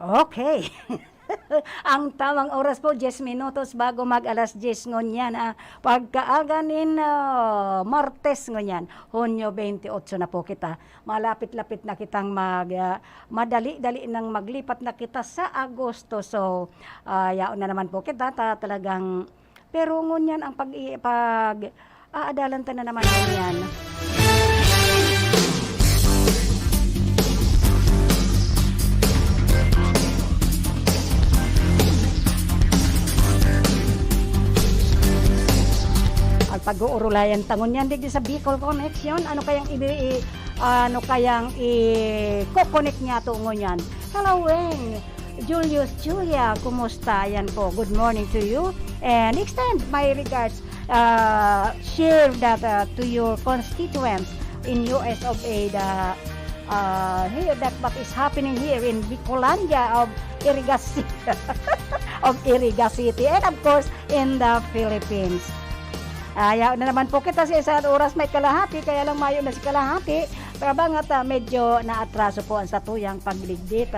Okay. Ang tamang oras po, 10 minutos bago mag alas 10 ngunyan. Pagkaaganin Martes ngunyan, Hunyo 28 na po kita. Malapit-lapit na kitang madali-dali nang maglipat na kita sa Agosto. So, yaon na naman po kita talagang, pero ngunyan ang aadalanta na naman ngunyan. Pag-uurulayan tangon yan digdi sa Bicol Connection, ano kayang i-connect niya to ngunyan. Hello Weng, Julius, Julia, kumusta? Yan po, good morning to you and extend my regards, share that to your constituents in US of A, here that what is happening here in Bicolandia of Iriga City of Iriga City and of course in the Philippines. Ayaw na naman po kita sa isang oras may kalahati, kaya lang mayo na si kalahati. Pero bangat medyo naatraso po ang satuyang pagligdit.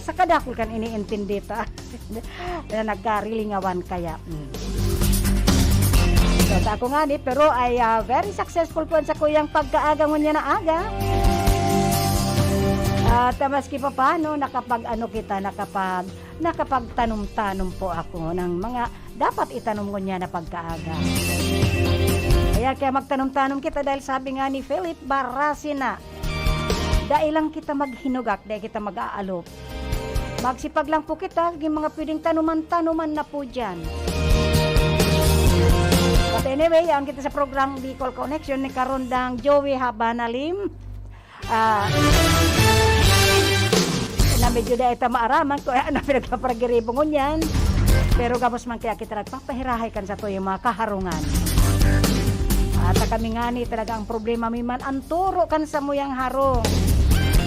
Sa kadakol kan iniintindi ta na nagkarilingawan kaya. So, ako nga ni, pero ay very successful po sa kuyang pagkaagangon niya na aga. At maski pa paano, nakapagtanong-tanong po ako ng mga dapat itanong ko niya na pagkaaga. Kaya magtanong-tanong kita dahil sabi nga ni Philip Barrasina, dahil lang kita maghinugak, dahil kita mag-aalop. Magsipag lang po kita, yung mga pwedeng tanuman-tanuman na po dyan. But anyway, ang kita sa program Bicol Connection ni Karundang Joey Habanalim. Na medyo dahil ita maaraman ko, na pinagpaparagiribong yan. Pero gamos man kaya kita nagpapahirahay kan sa to yung mga kaharungan. At kami nga ni talaga ang problema miman, anturo kan sa muyang harong.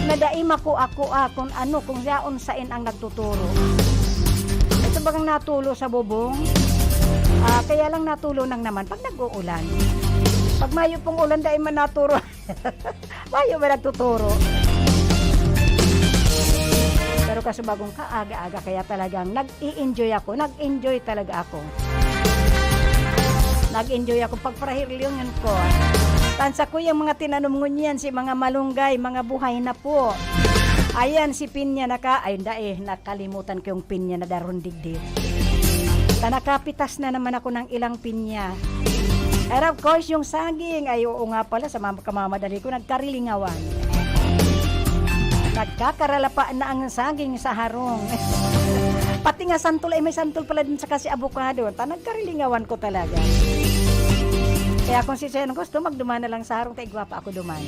Nadaima ko ako kung ano, kung yaon sain ang nagtuturo. Ito bagang natulo sa bubong. Kaya lang natulo nang naman pag nag-uulan. Pag mayo pong ulan, dahil man naturo. Mayo ba nagtuturo? Pero kaso bagong kaaga-aga, kaya talagang nag-i-enjoy talaga ako. Nag-enjoy ako pagparahiriliyon ko. Tansa ko yung mga tinanom ngunyan, si mga malunggay, mga buhay na po. Ayan, si Pinya nakalimutan ko yung Pinya na daron digdit. Nakapitas na naman ako ng ilang pinya. And of course, yung saging, ay oo nga pala, sa kamamadali ko, nagkarilingawan. Nagkakaralapa na ang saging sa harong. Pati nga santol, ay may santol pala din sa kasi avocado. Nagkarilingawan ko talaga. Kaya kung si Sen gusto, magduman na lang sa harong, taigwapa ako duman.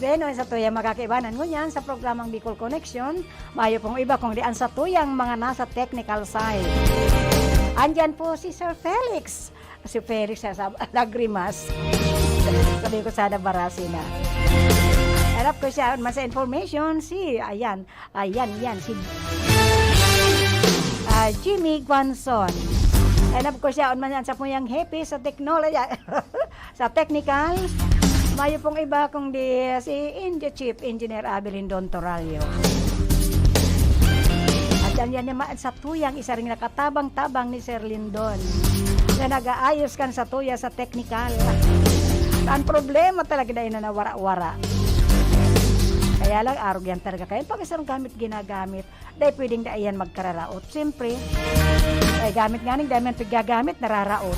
Beno, sa tuyang makakaibanan ngunyan sa programang Bicol Connection, mayo pong iba kung dian sa tuyang mga nasa technical side. Andyan po si Sir Felix. Si Felix sa Lagrimas. Sabi ko sana Barrasina. Harap ko siya mas information si si Jimmy Guanzon. Harap ko siya man sa puyang happy sa technology sa technical. Mayo pong iba kung di si Chief Engineer Abelin Don Toralio. At yan naman sa tuyang isa ring nakatabang-tabang ni Sir Lindon na nag-aayos kan sa tuya sa technical. Ang problema talaga dahil na nawara-wara. Kaya lang, arog yan talaga kayo. Pag isang gamit ginagamit, dahil pwedeng dahil magkararaot. Siyempre, gamit nga ning dahil paggagamit, nararaot.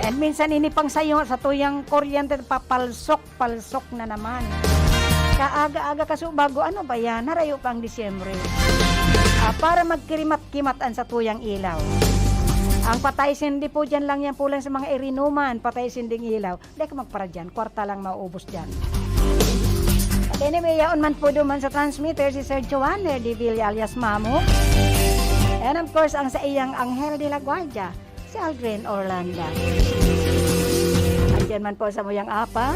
And minsan inipang sayo sa tuyang kuryente, papalsok na naman. Kaaga-aga kaso bago ano ba yan, narayo pang Disyembre. Para magkirimat-kimatan sa tuyang ilaw. Ang patay sindi po dyan lang yan po lang sa mga irinuman, patay sinding ilaw. Dahil ka magpara dyan, kwarta lang mauubos dyan. Anyway, yaon man po duman sa transmitter si Sir Joanner de Villa alias Mamo. And of course, ang sa iyang Angel de la Guardia, si Aldrin Orlando. Andyan man po sa muyang apa,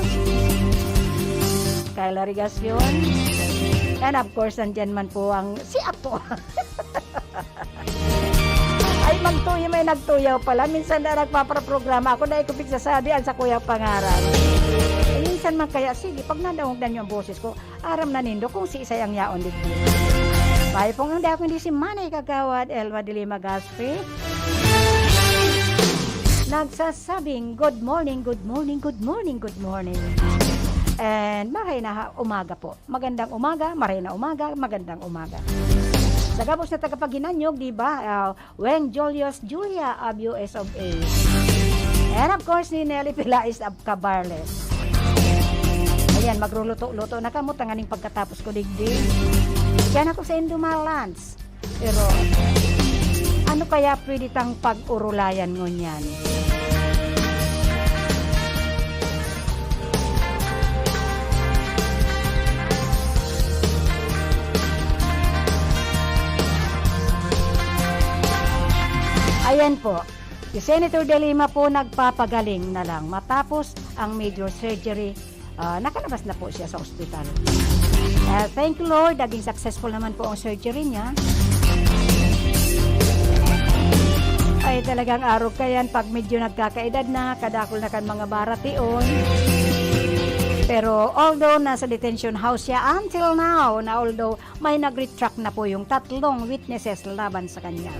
Kayla Rigacion. And of course, andyan man po ang si Apo. Ay, may nagtuyaw pala. Minsan na nagpapaprograma ako na ikupig sasabi ang sa Kuya Pangaran. bisan man kaya, sige, pag nadawag na niyo ang boses ko, aram na nindo kung si isa ang yaon digdi. Bayo pong hindi ako hindi si Manay Kagawad, Elma de Lima Gaspi. Nagsasabing, good morning, good morning, good morning, good morning. And maray na umaga po. Magandang umaga, maray na umaga, magandang umaga. Sa gabos na tagapaginanyog, di ba? Weng Julius Julia of US of A. And of course, ni Nelly Pilais of Cabarles. Ayan, magluluto-luto na kamo, tanganing pagkatapos ko digdi. Yan ako sa Indumalans. Pero, ano kaya pwede tang pag-urulayan ngunyan? Ayan po, si Senator De Lima po nagpapagaling na lang matapos ang major surgery. Nakalabas na po siya sa ospital. Thank you Lord, naging successful naman po ang surgery niya. Ay talagang araw kayan pag medyo nagkakaedad na, kadakol na kan mga baration. Pero although nasa detention house siya until now, na although may nag-retract na po yung 3 witnesses laban sa kanya.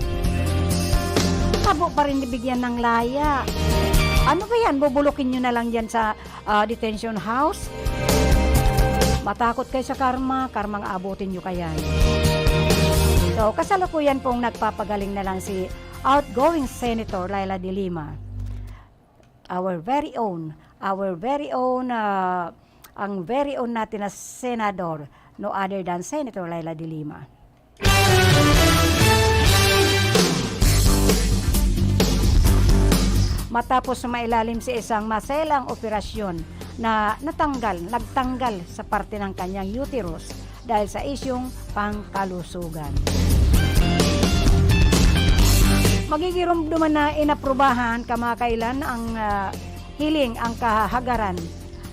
Tabo pa rin ibigyan ng laya. Ano ba yan? Bubulukin nyo na lang yan sa detention house? Matakot kayo sa karma, karmang abutin nyo kaya. So, kasalukuyan pong nagpapagaling na lang si outgoing Senator Leila de Lima. Our very own, ang very own natin na senador, no other than Senator Leila de Lima. Matapos mailalim sa isang maselang operasyon na nagtanggal sa parte ng kanyang uterus dahil sa isyong pangkalusugan. Magigirumduman na inaprubahan kamakailan ang hiling ang kahagaran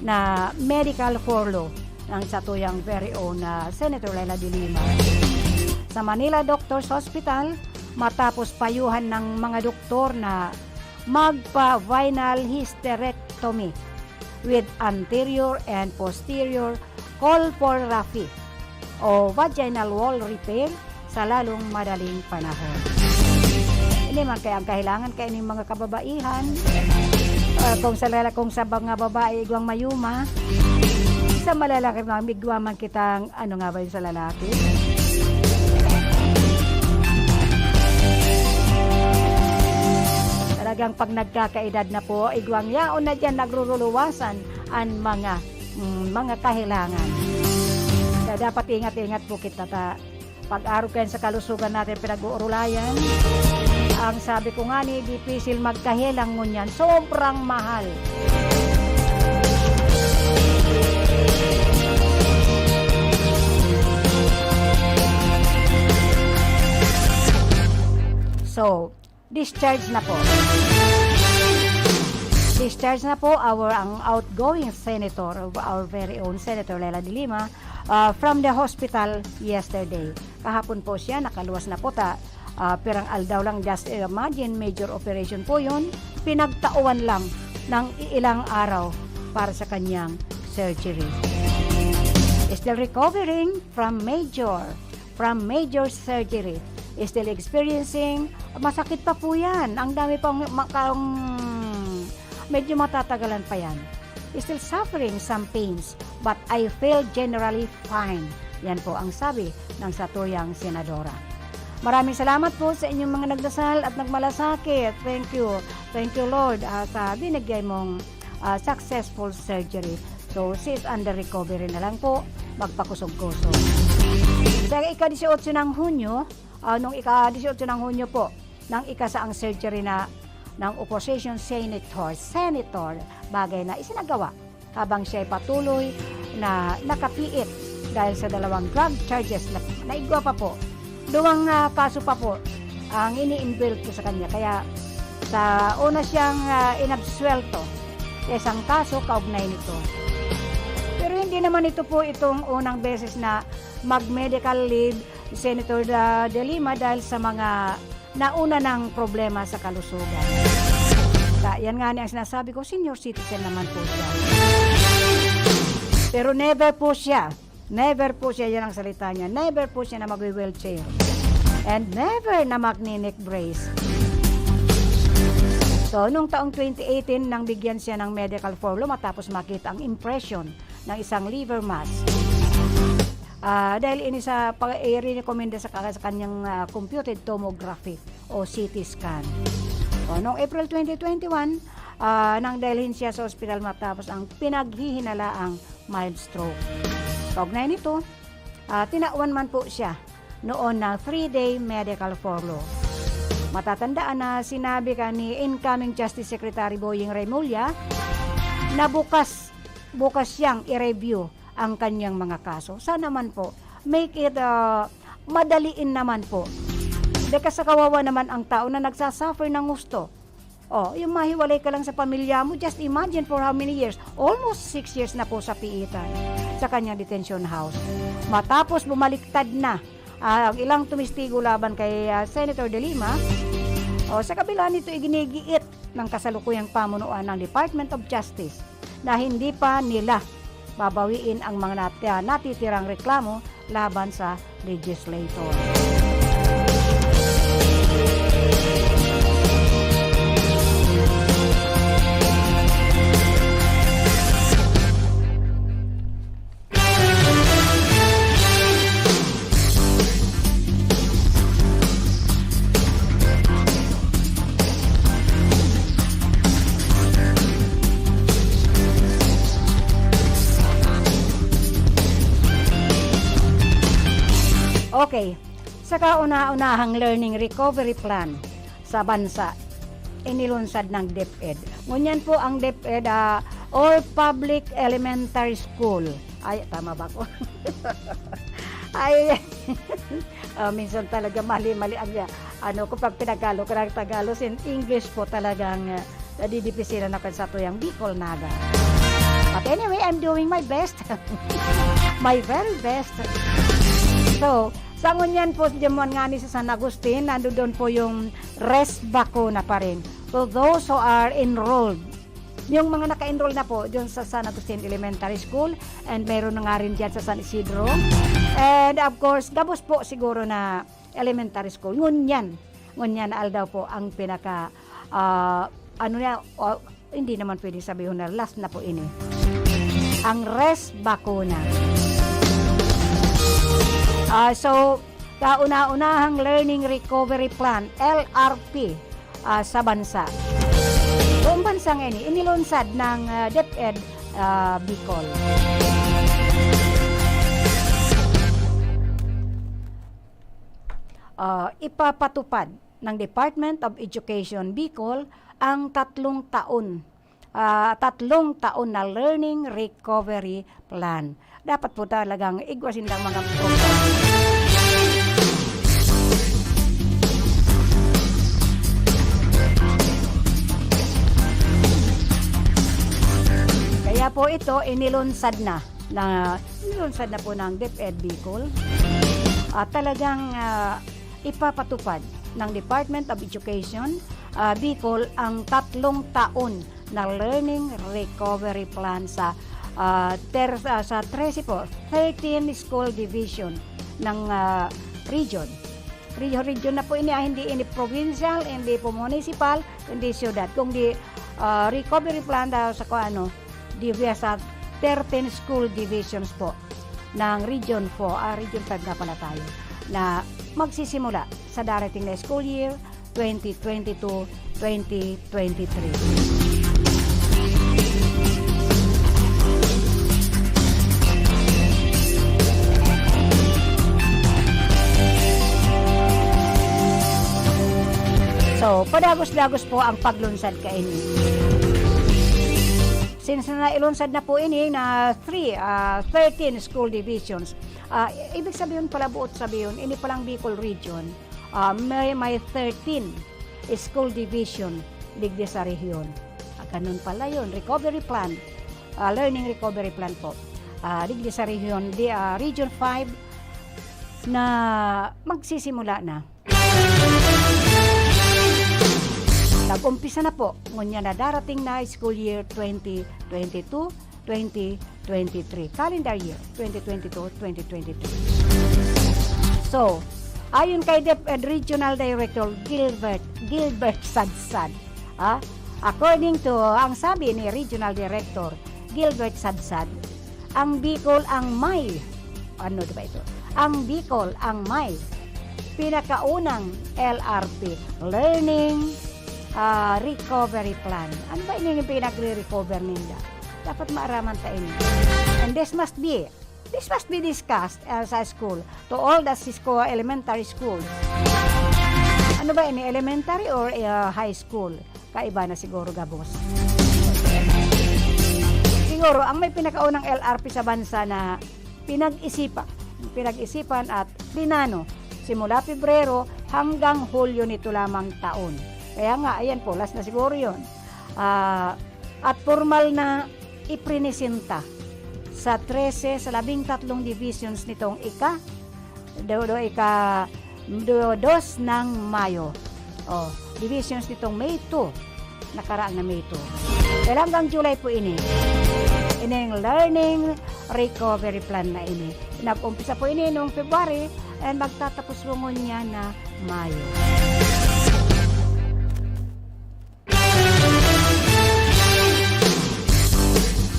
na medical furlough ng satuyang very own Senator Leila de Lima. Sa Manila Doctors Hospital, matapos payuhan ng mga doktor na magpa-vaginal hysterectomy with anterior and posterior colporrhaphy o vaginal wall repair sa lalong madaling panahon. Hindi man kaya ang kahilangan kaya ng mga kababaihan, kung sa mga babae igwang mayuma, sa malalaki mga migwaman kitang ano nga ba yun sa lalaki? Talagang pag nagkakaedad na po, igwang yaon na dyan nagruruluwasan ang mga kahilangan. Kaya dapat ingat-ingat po kita pag-araw kayo sa kalusugan natin pinag-uurulayan. Ang sabi ko nga ni, dipisil magkahilang ngunyan, sobrang mahal. So, discharge na po. Discharge na po ang outgoing senator, our very own Senator Leila de Lima, from the hospital yesterday. Kahapon po siya, nakaluwas na po perang aldaw lang, just imagine, major operation po yun. Pinagtauan lang ng ilang araw para sa kanyang surgery. Still recovering from major surgery. Still experiencing, masakit pa po yan. Ang dami pang medyo matatagalan pa yan. Still suffering some pains, but I feel generally fine. Yan po ang sabi ng satuyang senadora. Maraming salamat po sa inyong mga nagdasal at nagmalasakit. Thank you. Thank you Lord sa binigay mong successful surgery. So she's under recovery na lang po. Magpakusog-kusog. Sa ika-18 ng Hunyo, nung ika-18 ng Hunyo po, nang ikasaang surgery na ng opposition senator, bagay na isinagawa habang siya patuloy na nakapiit dahil sa 2 drug charges na naigwa pa po. 2 kaso pa po ang ini-inbuilt ko sa kanya. Kaya sa una siyang inabsuelto, isang kaso kaugnay nito. Pero hindi naman ito po itong unang beses na mag-medical leave Senator De Lima dahil sa mga nauna ng problema sa kalusugan. Yan nga ang sinasabi ko, senior citizen naman po siya. Pero never po siya, yan ang salita niya, never po siya na mag-wheelchair. And never na magni-neck brace. So, nung taong 2018, nang bigyan siya ng medical follow matapos makita ang impression ng isang liver mass. Dahil ini sa i-recommend sa kanyang computed tomography o CT scan. Noong April 2021, nang dalhin siya sa ospital matapos ang pinaghihinalaang mild stroke. Kaugnay nito, tinauan man po siya noon ng 3-day medical follow. Matatandaan na sinabi ka ni incoming Justice Secretary Boying Remulla na bukas siyang i-review ang kanyang mga kaso. Sana man po, make it madaliin naman po. Dahil sa kawawa naman ang tao na nagsasuffer ng gusto. Yung mahiwalay ka lang sa pamilya mo, just imagine for how many years? Almost 6 years na po sa piitan, sa kanyang detention house. Matapos bumaliktad na ang ilang tumistigo laban kay Senator De Lima, sa kabila nito iginigiit ng kasalukuyang pamunuan ng Department of Justice na hindi pa nila babawiin ang mga natitirang reklamo laban sa legislator. Okay, sa kauna-unahang learning recovery plan sa bansa, inilunsad ng DepEd. Ngunyan po ang DepEd, All Public Elementary School. Ay, tama ba ko? Minsan talaga mali-mali ang kapag pinagalo ko ng Tagalog, in English po talagang nadidipisilan ako sa tuyang Bicol Naga. But anyway, I'm doing my best. My very best. So, sa ngunyan po, diyan nga ni sa San Agustin, nandoon po yung res vacuna pa rin. So, those who are enrolled, yung mga naka-enroll na po diyan sa San Agustin Elementary School, and meron na nga rin dyan sa San Isidro. And of course, gabos po siguro na elementary school. Ngunyan aldaw po ang pinaka, hindi naman pwede sabihin na last na po ini. Ang res vacuna. So, kauna-unahang Learning Recovery Plan, LRP, sa bansa. Buong bansang inilunsad ng DepEd Bicol. Ipapatupad ng Department of Education Bicol ang 3 taon na Learning Recovery Plan. Dapat po talagang igwasin lang mga program. Kaya po ito inilunsad na po ng DepEd Bicol. Talagang ipapatupad ng Department of Education Bicol ang 3 taon na Learning Recovery Plan sa 13 school division ng region. Region na po hindi provincial, hindi po municipal, hindi syudad. Kung di recovery plan daw sa sa 13 school divisions po ng Region 4, Region 5 na pala tayo, na magsisimula sa darating na school year 2022-2023. So, padagos-dagos po ang paglunsad kaini. Since nailunsad na po ini na 13 school divisions, ibig sabihin pala buot sabihin, ini palang Bicol Region, may 13 school division digdi sa rehiyon. Ganun pala yun, recovery plan, learning recovery plan po. Digdi sa rehiyon, Region 5 na magsisimula na. Nag-umpisa na po, ngunya na darating na school year 2022-2023. 2023, calendar year 2022-2023. So, ayon kay DepEd Regional Director Gilbert Sadsad, according to ang sabi ni Regional Director Gilbert Sadsad, ang Bicol ang may Ang Bicol ang may pinakaunang LRP, Learning Recovery Plan. Ano ba yung pinagre-recover nila? Dapat maaraman tayo ini. And this must be discussed sa school to all the Cisco elementary schools. Ano ba ini? Elementary or high school? Kaiba na siguro, gabos. Siguro, ang may pinakaunang LRP sa bansa na pinag-isipan at plinano simula Pebrero hanggang Hulyo nito lamang taon. Kaya nga, ayan po, last na siguro yun. At formal na iprinisenta sa 13 sa 13 divisions nitong dos ng Mayo. Divisions nitong May 2, nakaraang na May 2. Kaya hanggang July po ini yung Learning Recovery Plan na ini. Nag-umpisa po ini noong February and magtatapos po niya na Mayo.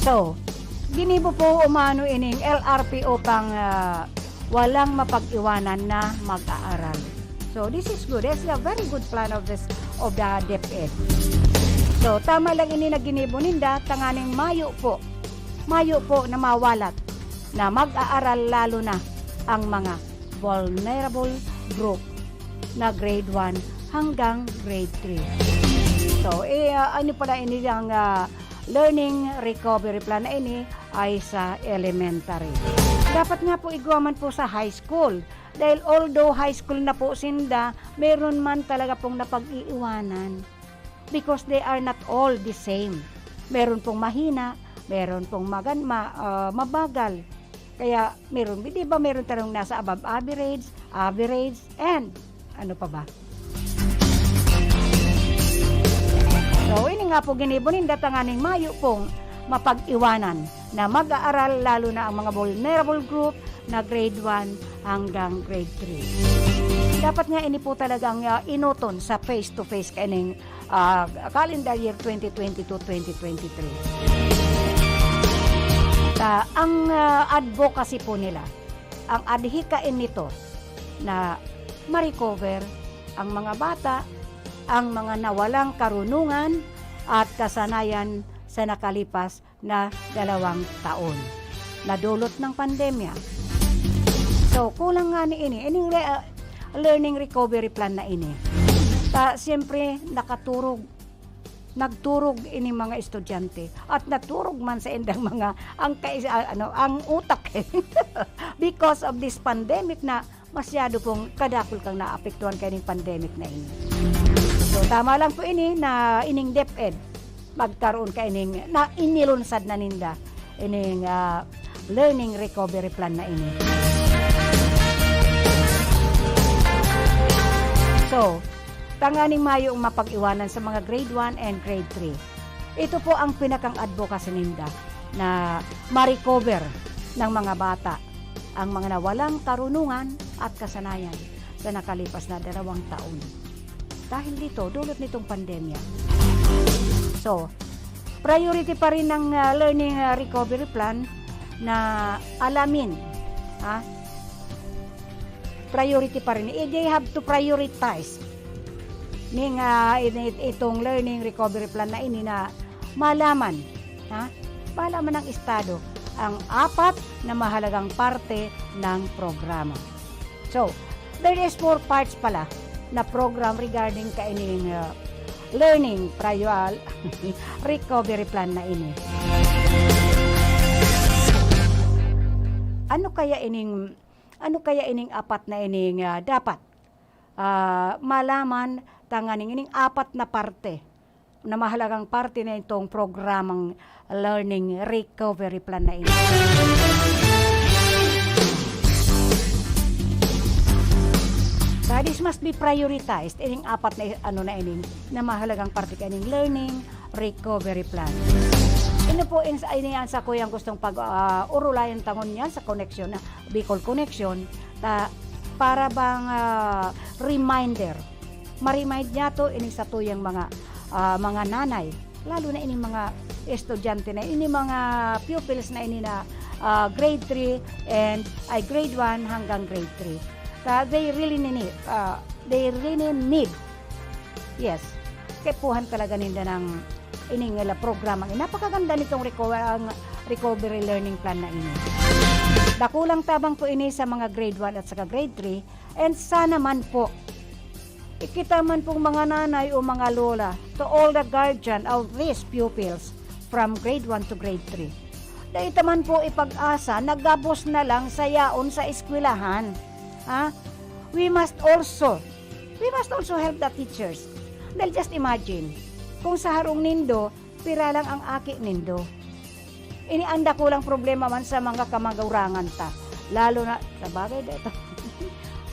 So, ginibo po umano ining LRP upang walang mapag-iwanan na mag-aaral. So, this is good. This is a very good plan of the DepEd. So, tama lang ini na ginibo ninda, tanganing Mayo po na mawalat na mag-aaral lalo na ang mga vulnerable group na grade 1 hanggang grade 3. So, ano pala ini ang Learning Recovery Plan na ini ay sa elementary. Dapat nga po igawaman po sa high school. Dahil although high school na po sinda, meron man talaga pong napag-iiwanan. Because they are not all the same. Meron pong mahina, meron pong mabagal. Kaya meron, di ba meron talagang nasa above average, and ano pa ba? So, ini nga po ginibunin datanganing Mayo pong mapag-iwanan na mag-aaral lalo na ang mga vulnerable group na grade 1 hanggang grade 3. Dapat nga ini po talagang inuton sa face-to-face kaning calendar year 2022-2023. Ang advocacy po nila, ang adhikain nito na ma-recover ang mga bata, ang mga nawalang karunungan at kasanayan sa nakalipas na 2 taon na dulot ng pandemya. So, kulang nga ni ining Learning Recovery Plan na ini. Siyempre, nagturog ini mga estudyante at naturog man sa indang mga ang utak because of this pandemic na masyado pong kadakol kang naapektuhan kayong pandemic na ini. So, tama lang po ini na ining DepEd magkaroon ka ining na inilunsad na ninda ining Learning Recovery Plan na ini. So, tanganing Mayo ang mapag-iwanan sa mga grade 1 and grade 3. Ito po ang pinakang advocacy ninda na ma-recover ng mga bata ang mga nawalang karunungan at kasanayan sa nakalipas na 2 taon. Dahil dito, dulot nitong pandemya. So, priority pa rin ng Learning Recovery Plan na alamin. Priority pa rin. They have to prioritize itong Learning Recovery Plan na ini na malaman ng Estado ang 4 na mahalagang parte ng programa. So, there is 4 parts pala na program regarding kaining Learning Recovery Plan na ini. Ano kaya ining 4 na ining dapat malaman tanganing ining 4 na parte na mahalagang parte na itong programang Learning Recovery Plan na ini. This must be prioritized ining 4 na ining na mahalagang parte kaning Learning Recovery Plan. Ino po iniyan sa kuyang gustong urulayan tangon niyan sa connection na Bicol Connection para bang reminder. Ma-remind niya to ini sa tuyang mga nanay, lalo na ini mga estudyante na ini mga pupils na ini na grade 3 and grade 1 hanggang grade 3. They really need yes, kepuhan talaga ninda ng ining programa. Napakaganda nitong recovery learning plan na ini. Dakulang tabang po ini sa mga grade 1 at saka grade 3 and sana man po ikita man pong mga nanay o mga lola to all the guardian of these pupils from grade 1 to grade 3. Dahil man po ipag-asa, nagabos na lang sa yaon sa eskwelahan. We must also help the teachers. Dahil just imagine, kung sa harong nindo, pira lang ang aki nindo. Inianda ko lang problema man sa mga kamagaurangan ta. Lalo na,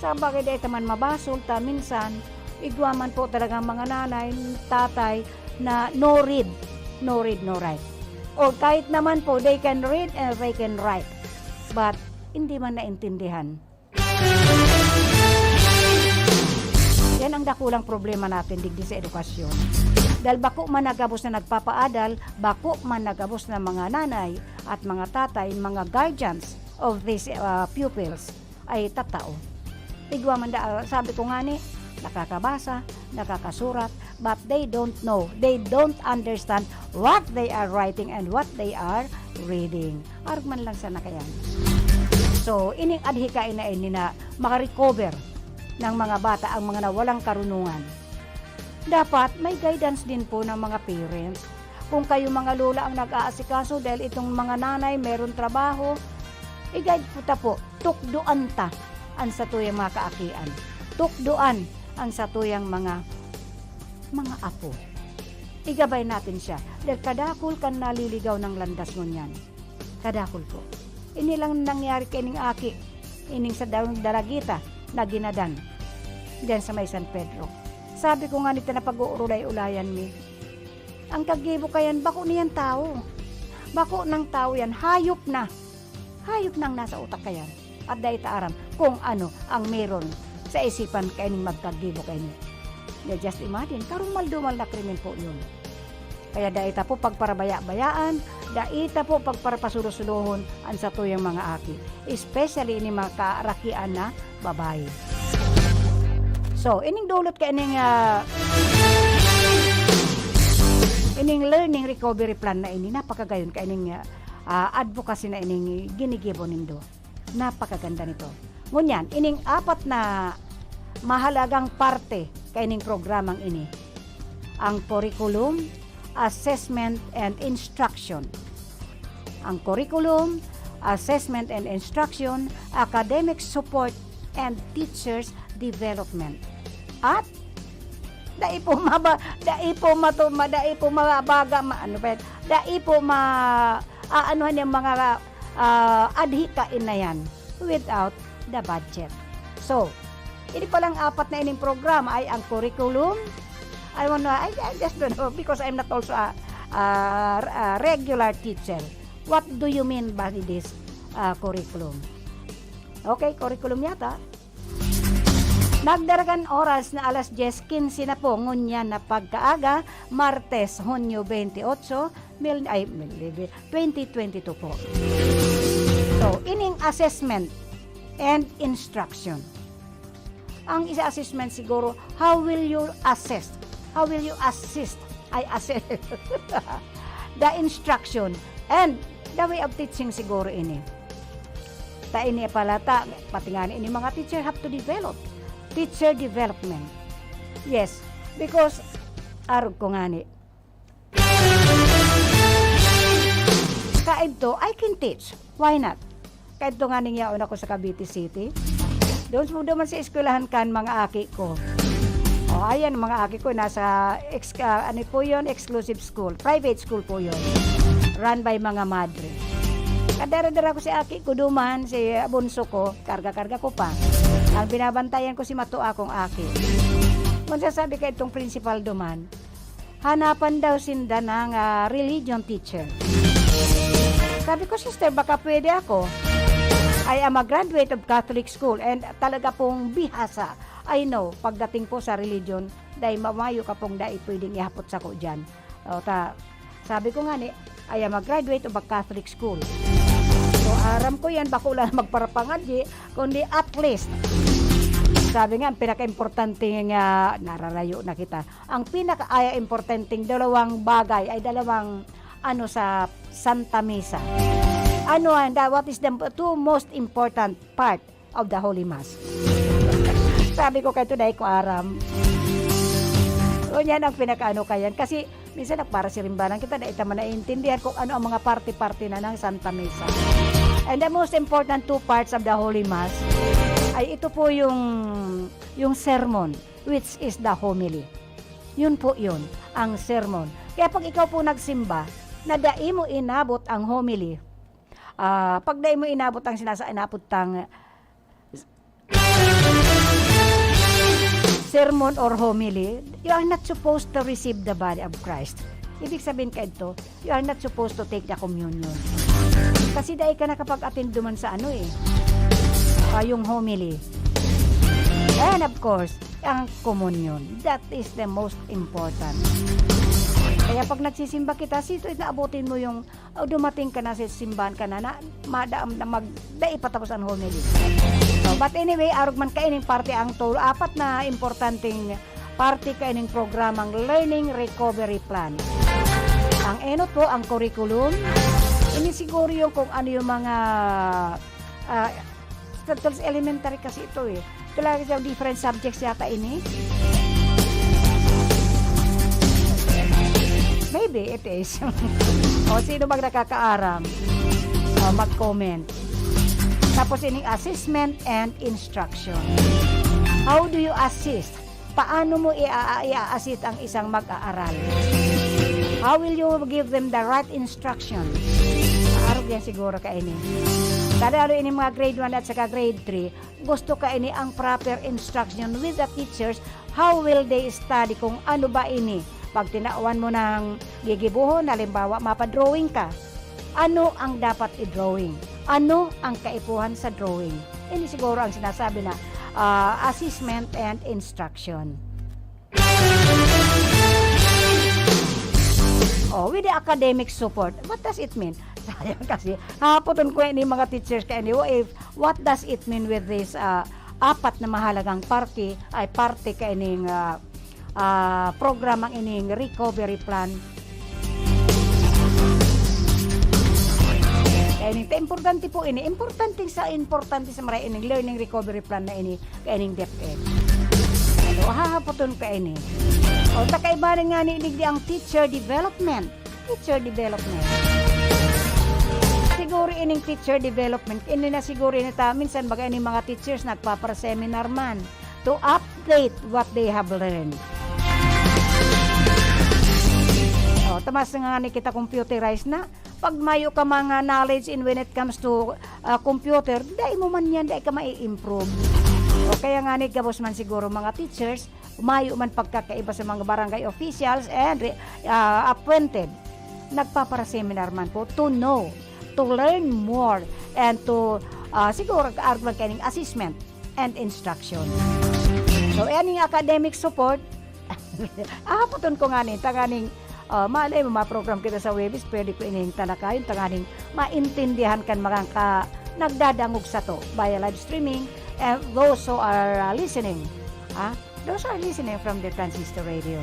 sa bagay dito man mabasol ta, minsan, igwaman po talaga mga nanay, tatay, na no read, no write. O kahit naman po, they can read and they can write. But, hindi man naintindihan. Yan ang dakulang problema natin digdi sa edukasyon. Dahil bako man nagabos na nagpapaadal, bako man nagabos na mga nanay at mga tatay, mga guardians of these pupils ay tatao. Igwa man sabi ko nga ni, nakakabasa, nakakasurat, but they don't know, they don't understand what they are writing and what they are reading. Arugman lang sana kayan. So, ining adhikain na ini na makarecover ng mga bata ang mga nawalang karunungan. Dapat may guidance din po ng mga parents. Kung kayo mga lola ang nag-aasikaso dahil itong mga nanay meron trabaho, i-guide po ta po, tukduan ta ang sa tuyang mga kaakian. Tukduan ang sa tuyang mga apo. Igabay natin siya. Dahil kadakul kan naliligaw ng landas mo niyan. Kadakul po. Ini lang nangyari kining aki. Ining sa Dalagita na ginadan. Diyan sa may San Pedro. Sabi ko nga nito na pag-uulay-ulayan mi. Ang kagibo kayan, bako niyan tao. Bako ng tao yan, hayop na. Hayop nang nasa utak kayan. At dahil taaram kung ano ang meron sa isipan kaining magkagibo kayan. Just imagine, karong maldumal na krimen po yun. Kaya daita po pagparabaya-bayaan, daita po pagparapasulo-suluhon ang sa tuyang mga aki. Especially ini mga kaarakian na babae. So, ining dulot ka ining learning recovery plan na ini, napakagayon ka ining advocacy na ining ginigibo nindo. Napakaganda nito. Ngunyan, ining apat na mahalagang parte ka ining programang ini. Ang curriculum, assessment, and instruction. Ang curriculum, assessment, and instruction, academic support, and teachers development. At aanuhan yung mga adhikain na yan without the budget. So, hindi pa lang apat na ining programa ay ang curriculum. I just don't know because I'm not also a regular teacher. What do you mean by this curriculum? Okay, curriculum yata. Nagdaragan oras na alas 10:15 na po ngunyan na pagkaaga, Martes, Hunyo 28, 2022 po. So, ining assessment and instruction. Ang isa assessment siguro, how will you assess? How will you assist? I assess the instruction and the way of teaching siguro ini. Ta ini palata, pati nga ini mga teacher have to develop. Teacher development. Yes, because arog ko nga ni. Kaidto, I can teach. Why not? Kaidto nga ningyaon ako sa Cavite City. Doon mo naman sa eskwelahan kan mga aki ko. O ayan, mga aki ko nasa exclusive school. Private school po yun. Run by mga madre. Kadara-dara ko si aki ko duman, si bunso ko, karga-karga ko pa. Ang binabantayan ko si Matua kong aki. Kung sasabi ka itong principal duman, hanapan daw sinda ng religion teacher. Sabi ko, sister, baka pwede ako. I am a graduate of Catholic school and talaga pong bihasa. I know, pagdating po sa religion, dahil mamayo ka pong dahil pwedeng ihapot sa ko dyan. Sabi ko nga ni, I am a graduate of a Catholic school. So, aram ko yan, bako lang magparapangadji, kundi at least, sabi nga, ang pinaka-importante nga, nararayo na kita, ang pinaka-importanting dalawang bagay ay dalawang sa Santa Misa. What is the two most important part of the Holy Mass? Sabi ko kay today ko aram. So, yan ang pinaka kayan. Kasi, minsan para si rimbanan kita, na ita man naiintindihan kung ano ang mga parte-parte na ng Santa Misa. And the most important two parts of the Holy Mass ay ito po yung sermon, which is the homily. Yun po yun, ang sermon. Kaya pag ikaw po nagsimba, na dai mo inabot ang homily, pag dai mo inabot ang inabot tang sermon or homily, you are not supposed to receive the body of Christ. Ibig sabihin ka ito, you are not supposed to take the communion. Kasi dahil ka nakapag-attend duman sa yung homily. And of course, ang communion. That is the most important. Kaya pag nagsisimba kita, sito naabutin mo yung dumating ka na sa simbahan ka na magdaipatapos ang homily. So, but anyway, arugman kaining parte ang apat na importanteng parte kaining programang Learning Recovery Plan. Ang enot po, ang curriculum, ini siguro yung kung ano yung mga elementary kasi ito eh. Ito lang yung different subjects yata ini. Maybe it is. O sino bang nakakaaram? Mag-comment. Tapos ining assessment and instruction. How do you assist? Paano mo i-assist ang isang mag-aaral? How will you give them the right instruction? Arog yan siguro ka ini. Kada ini mga grade 1 at saka grade 3, gusto ka ini ang proper instruction with the teachers. How will they study? Kung ano ba ini? Pag tinauan mo ng gigibuhon, halimbawa mapadrawing ka, ano ang dapat i-drawing? Ano ang kaipuhan sa drawing? Ini siguro ang sinasabi na assessment and instruction. With the academic support, what does it mean? Sayang kasi, hapoton ko ini mga teachers kaya ni what does it mean with this apat na mahalagang parte kaya ining program ang ining recovery plan. Importante po ini. Importante sa maray ining learning recovery plan na ini kaya ining DepEd. Hahapoton ka ini. Takaiba rin nga ni inig ang teacher development. Siguro ining teacher development, ini na siguro nita minsan baga ining mga teachers nagpapara-seminar man to update what they have learned. Tamas nga ni kita computerized na. Pag mayo ka mga knowledge when it comes to computer, dahil mo man yan, dahil ka mai-improve. Kaya nga ni gabos man siguro mga teachers, mayo man pagkakaiba sa mga barangay officials and appointed. Nagpapara-seminar man po to know, to learn more, and to siguro kaarman kaning assessment and instruction. So, aning academic support, puton ko nga ni, tanganing malay mo ma-program kita sa webis, pwede ko ining talakayon, tanganing maintindihan kan mga nagdadangog sa to via live streaming, and those who are listening, those are listening from the transistor radio.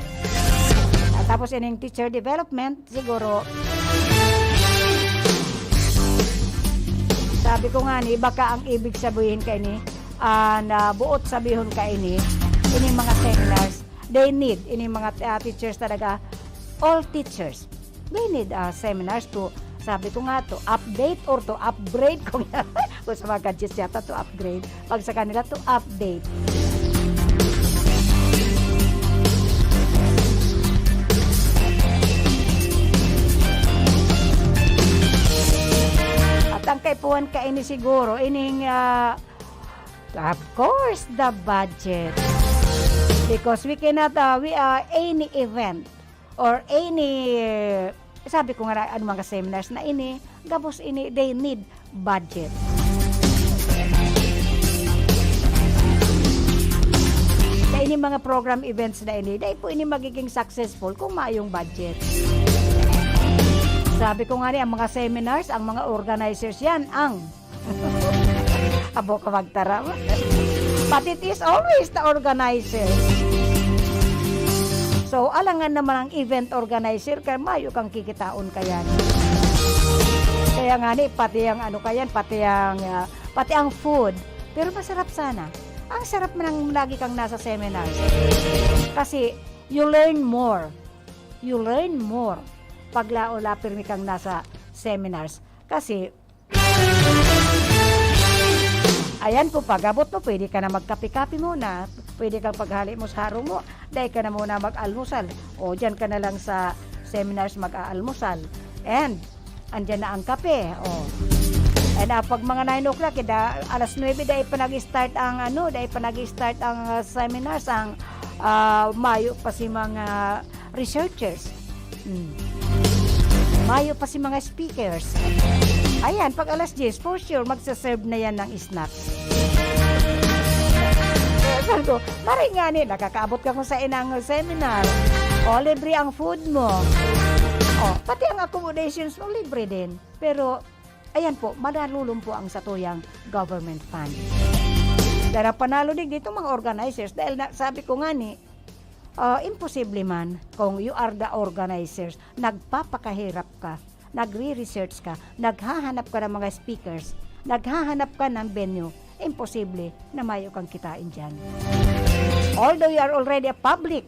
Tapos ining teacher development, siguro, sabi ko nga ni, baka ang ibig sabihin ka ini, na buot sabihin ka ini mga seminars, they need, ini mga teachers talaga, all teachers, they need seminars to, sabi ko nga, to update or to upgrade, kung sa mga gadgets yata, to upgrade, pag sa kanila, to update. At ang kaipuhan ka ini siguro, ining, of course, the budget. Because we cannot, any event, or any sabi ko nga ano mga seminars na ini, gabos ini, they need budget. Na ini mga program events na ini, dahil po ini magiging successful kung maayong budget. Sabi ko nga ang mga seminars, ang mga organizers yan, ang abo ka magtara. But it is always the organizers. So, alangan naman ang event organizer, kaya mayo kang kikitaon kayan. Kaya nga pati ang ano kayan, pati ang food. Pero masarap sana. Ang sarap man lagi kang nasa seminars. Kasi, you learn more. You learn more. Paglaola pirmi kang nasa seminars. Kasi, ayan po, pagabot mo, pwede ka na magkapi-kapi muna. Pwede kang paghali mo sa harong mo. Dahil ka na muna mag-almusal. O, dyan ka na lang sa seminars mag-aalmusal. And, andyan na ang kape. O. And pag mga 9 o'clock, alas 9, dahil pa nag-start ang seminars, ang mayo pa si mga researchers. Mayo pa si mga speakers. Ayan, pag alas 10, for sure, magsaserve na yan ng snacks. Sabi ko, maray nga nakakaabot ka kung sa inang seminar. O, libre ang food mo. O, pati ang accommodations mo, libre din. Pero, ayan po, manalulong po ang satuyang government fund. Dahil panalo din dito mga organizers. Dahil sabi ko nga imposible man kung you are the organizers, nagpapakahirap ka, nagre-research ka, naghahanap ka ng mga speakers, naghahanap ka ng venue, imposible na mayo kang kitain dyan. Although you are already a public,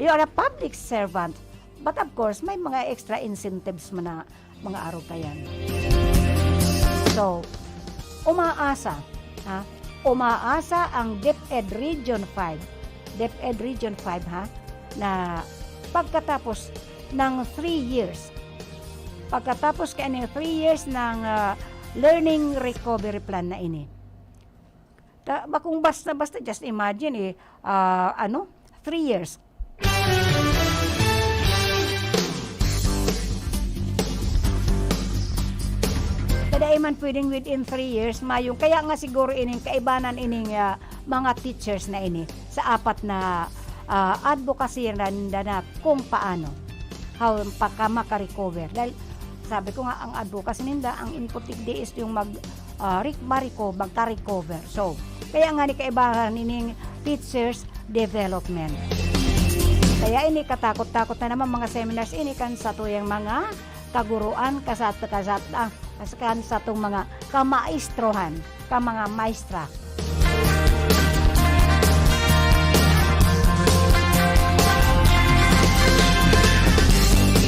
you are a public servant, but of course, may mga extra incentives mo na mga araw ka yan. So, umaasa ang DepEd Region 5, DepEd Region 5 na pagkatapos ng 3 years, pagkatapos ng 3 years ng learning recovery plan na ini. Kung basta just imagine 3 years. Kada man pwedeng within 3 years mayong kaya nga siguro ining kaibanan ining mga teachers na ini sa apat na advocacy na kung paano how maka-recover. Dahil sabi ko nga ang advocacy ninda ang input di is yung magka-recover. So, kaya nga ni kaibahan ining teachers development. Kaya ini katakot-takot na naman mga seminars ini kan sa tuyang mga kaguruan kan sa itong mga kamaestrohan, mga maestra.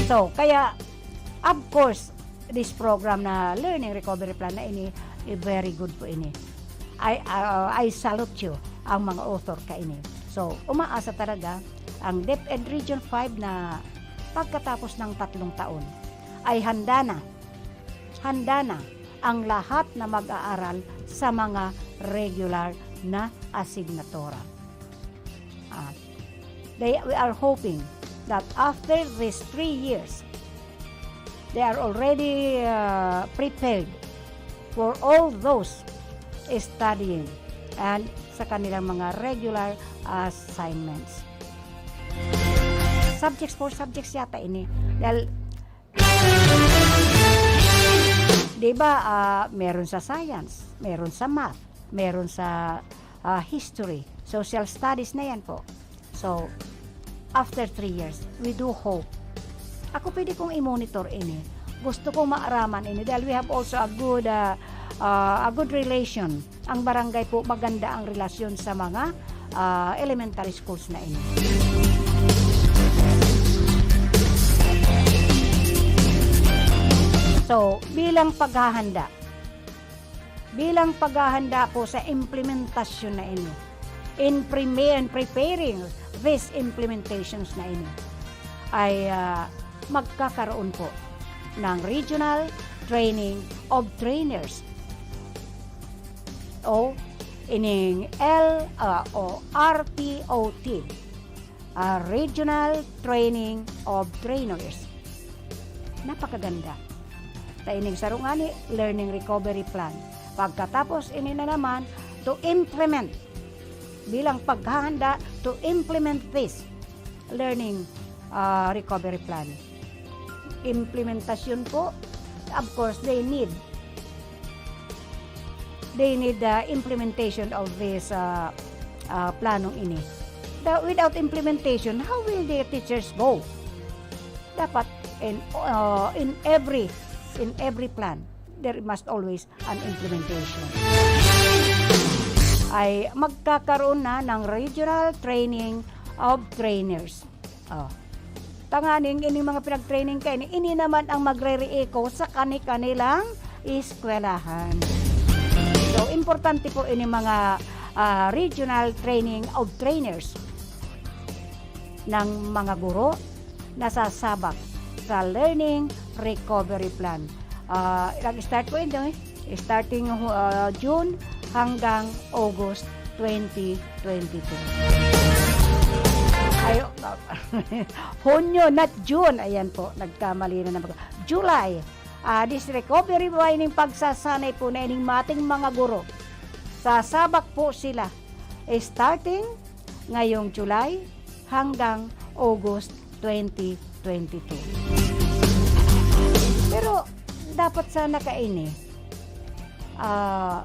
So, kaya, of course, this program na Learning Recovery Plan na ini, very good po ini. I salute you, ang mga author ka ini. So, umaasa talaga, ang DepEd Region 5 na pagkatapos ng 3 taon, ay handa na ang lahat na mag-aaral sa mga regular na asignatura. We are hoping that after these 3 years, they are already prepared for all those studying and sa kanilang mga regular assignments. Subjects for subjects yata ini. Dahil diba, meron sa science, meron sa math, meron sa history, social studies na yan po. So, after 3 years, we do hope. Ako pwede kong i-monitor ini. Gusto kong maaraman ini dahil we have also a good relation. Ang barangay po, maganda ang relasyon sa mga elementary schools na ini. So, bilang paghahanda po sa implementasyon na ini, in preparing these implementations na ini, ay magkakaroon po ng regional training of trainers o ining RTOT, regional training of trainers. Napakaganda. Taining sarungani, learning recovery plan. Pagkatapos ini na naman, to implement, bilang paghahanda to implement this learning recovery plan. Implementasyon po, of course, they need the implementation of this planong ini. Without implementation, how will the teachers go? Dapat in every plan, there must always an implementation. Ay magkakaroon na ng regional training of trainers. Tanganing ini mga pinag-training kayo, ini naman ang magre-re-echo sa kanilang eskwelahan. So, importante po ini mga regional training of trainers ng mga guro na sasabak sa learning recovery plan. Nag-start po ito starting June hanggang August 2022. Hunyo, not June. Ayan po, nagkamali na naman. July. This recovery training pagsasanay po na ining mating mga guro. Sasabak po sila. Starting ngayong July hanggang August 2022. Pero dapat sana kaini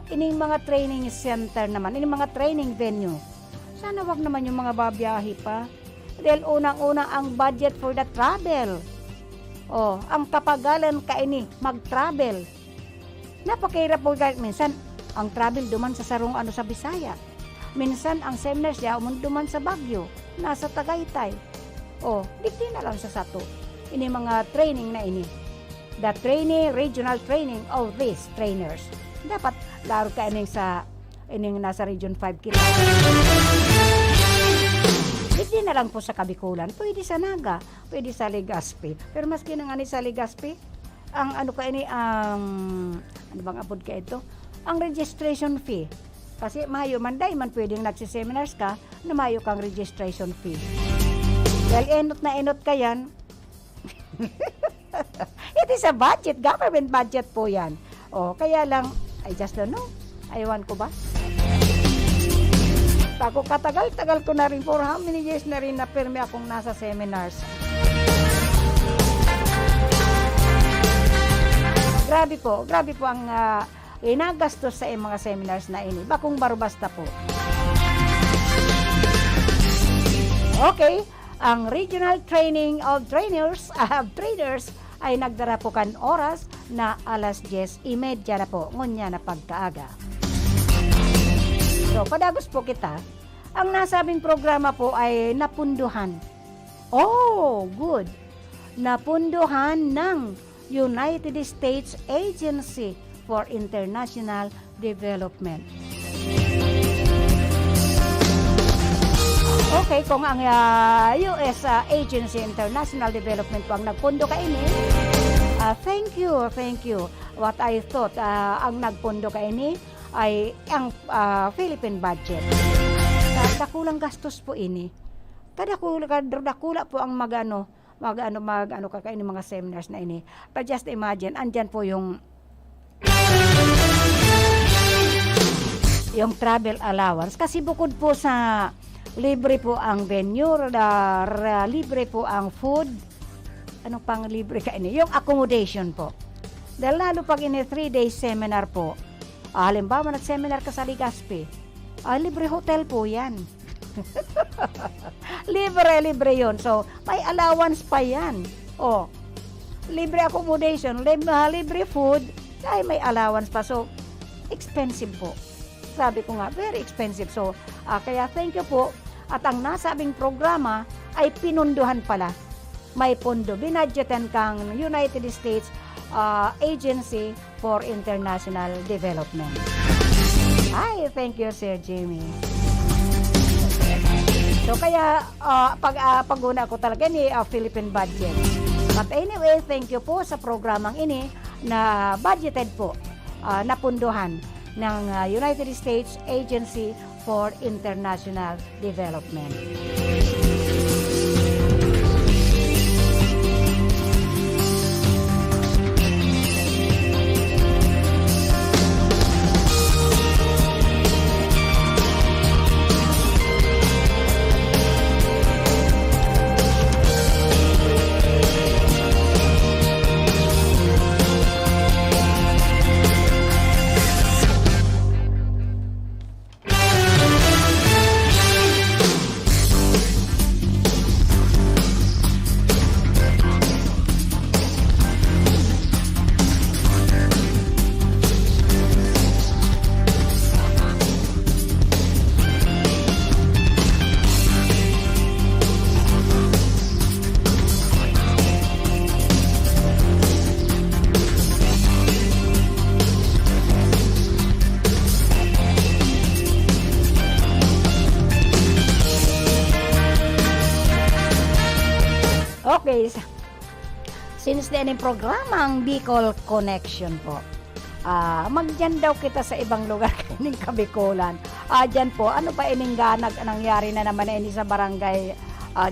ining mga training center naman, ining mga training venue, sana wag naman yung mga babiyahe pa. Dahil unang-unang ang budget for the travel. Ang kapagalan kaini mag-travel. Napakahirap po kahit minsan ang travel duman sa sarong sa Bisaya. Minsan ang seminars niya duman sa Baguio, nasa Tagaytay. Dito na lang sa Sato. Ini mga training na ini. The training, regional training of these trainers. Dapat laro ka ining nasa Region 5 kilometers. Hindi na lang po sa Kabikulan. Pwede sa Naga, pwede sa Legazpi. Pero maski na nga sa Legazpi, ang ano bang abot ka ito? Ang registration fee. Kasi mayo man pwedeng nagsiseminars ka na mayo kang registration fee. Dahil enot ka yan, it is a budget, government budget po yan. Kaya lang, I just don't know. Aywan ko ba? Ako katagal ko na rin, for how many years na rin na pirmi akong nasa seminars. Grabe po ang inagastos sa mga seminars na ini. Bakong barbasta po. Okay, ang regional training of trainers ay nagdara po kan oras na alas 10:30 na po, ngunya na pagkaaga. So, padagos po kita, ang nasabing programa po ay napunduhan. Good! Napunduhan ng United States Agency for International Development. Okay, kung ang US Agency International Development po ang nagpundo kaini, thank you. What I thought, ang nagpundo kaini ay ang Philippine budget. Dakulang gastos po ini. Dakula po ang magano kakaini mga seminars na ini. But just imagine, andyan po yung travel allowance. Kasi bukod po sa libre po ang venue, libre po ang food. Anong pang libre ka ini? Yung accommodation po. Dahil lalo pag ini 3-day seminar po, halimbawa nag-seminar ka sa Legazpi, libre hotel po yan. libre yon. So, may allowance pa yan. Libre accommodation, libre food, ay may allowance pa. So, expensive po. Sabi ko nga, very expensive. So, kaya thank you po. At ang nasabing programa ay pinunduhan pala. May pondo. Binadgetan kang United States Agency for International Development. Hi, thank you, Sir Jimmy. So, kaya pag-una ko talaga ni Philippine budget. But anyway, thank you po sa programang ini na budgeted po, napunduhan ng United States Agency for International Development. Okay, since din yung programang Bicol Connection po, magdyan daw kita sa ibang lugar kaning Kabikulan. Dyan po, ano pa ining ganag nangyari na naman ini sa barangay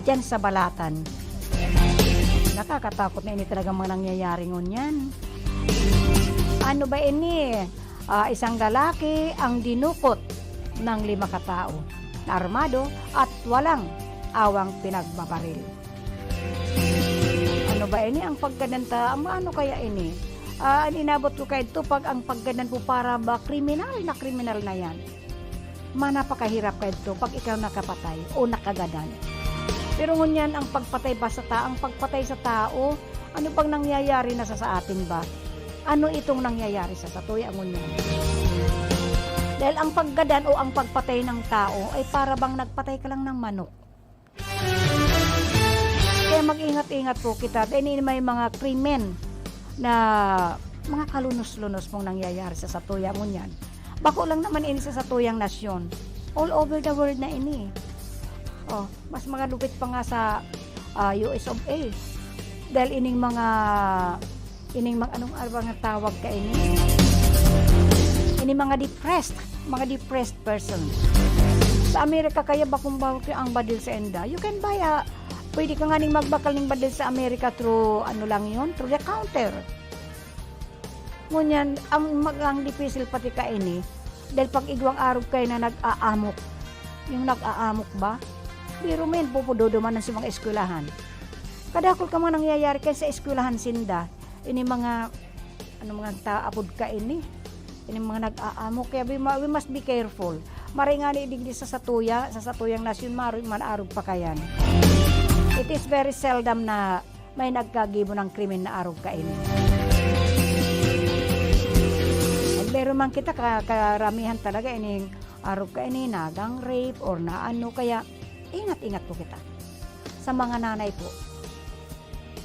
dyan sa Balatan. Nakakatakot na ini talagang mga nangyayari ngunyan. Ano ba ini? Isang lalaki ang dinukot ng 5 katao na armado at walang awang pinagbabaril. Ano ba ini? Ang paggananta, ano kaya ini? Inabot ko kayo ito pag ang pagganan po para ba kriminal na yan. Napakahirap kayo ito pag ikaw nakapatay o nakagadan. Pero ngunyan ang pagpatay ba ang pagpatay sa tao, ano pang nangyayari na sa atin ba? Ano itong nangyayari sa satuya ngunyan? Dahil ang paggadan o ang pagpatay ng tao ay para bang nagpatay ka lang ng manok. Kaya mag-ingat-ingat po kita. Dahil may mga krimen na mga kalunos-lunos mong nangyayari sa satuya mo niyan. Bako lang naman ini sa satuyang nasyon. All over the world na ini. Mas mga lupit pa nga sa US of A. Dahil ining mga anong tawag ka ini? Ini mga depressed person. Sa Amerika kaya bakong ang badil sa enda. You can buy pwede ka nga ning magbakal ng badil sa Amerika through through the counter. Ngunyan, ang dipisil pati ka ini, dahil pag igwang araw kayo na nag-aamok, yung nag-aamok ba, biro men, pupudoduman sa mga eskwelahan. Kadakol ka mga nangyayari kayo sa eskwelahan sinda, ini mga, taapod ka ini mga nag-aamok, kaya we must be careful. Maray nga idigdi sa satuyang nasyon, man arog pa kayan. It is very seldom na may nagkagibo ng krimen na arog kain. At meron man kita karamihan talaga ining arog kain, nagang rape or na kaya ingat-ingat po kita. Sa mga nanay po,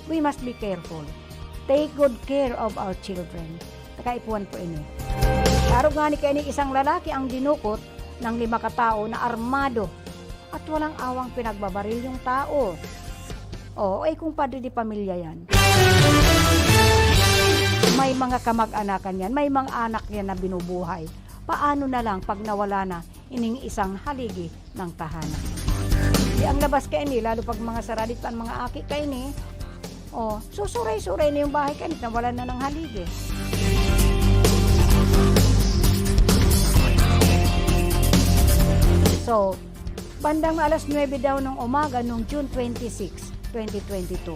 we must be careful. Take good care of our children. Takaipuan po ini. Arog nga ni kaini isang lalaki ang dinukot ng 5 katao na armado at walang awang pinagbabaril yung tao. Kung padre di pamilya yan. May mga kamag-anakan yan, may mga anak yan na binubuhay. Paano na lang pag nawala na ining isang haligi ng tahanan? Ang labas ka ini, lalo pag mga saraditan, mga aki ka ini, susuray-suray na yung bahay ka, nawala na ng haligi. So, bandang alas 9 daw ng umaga noong June 26, 2022.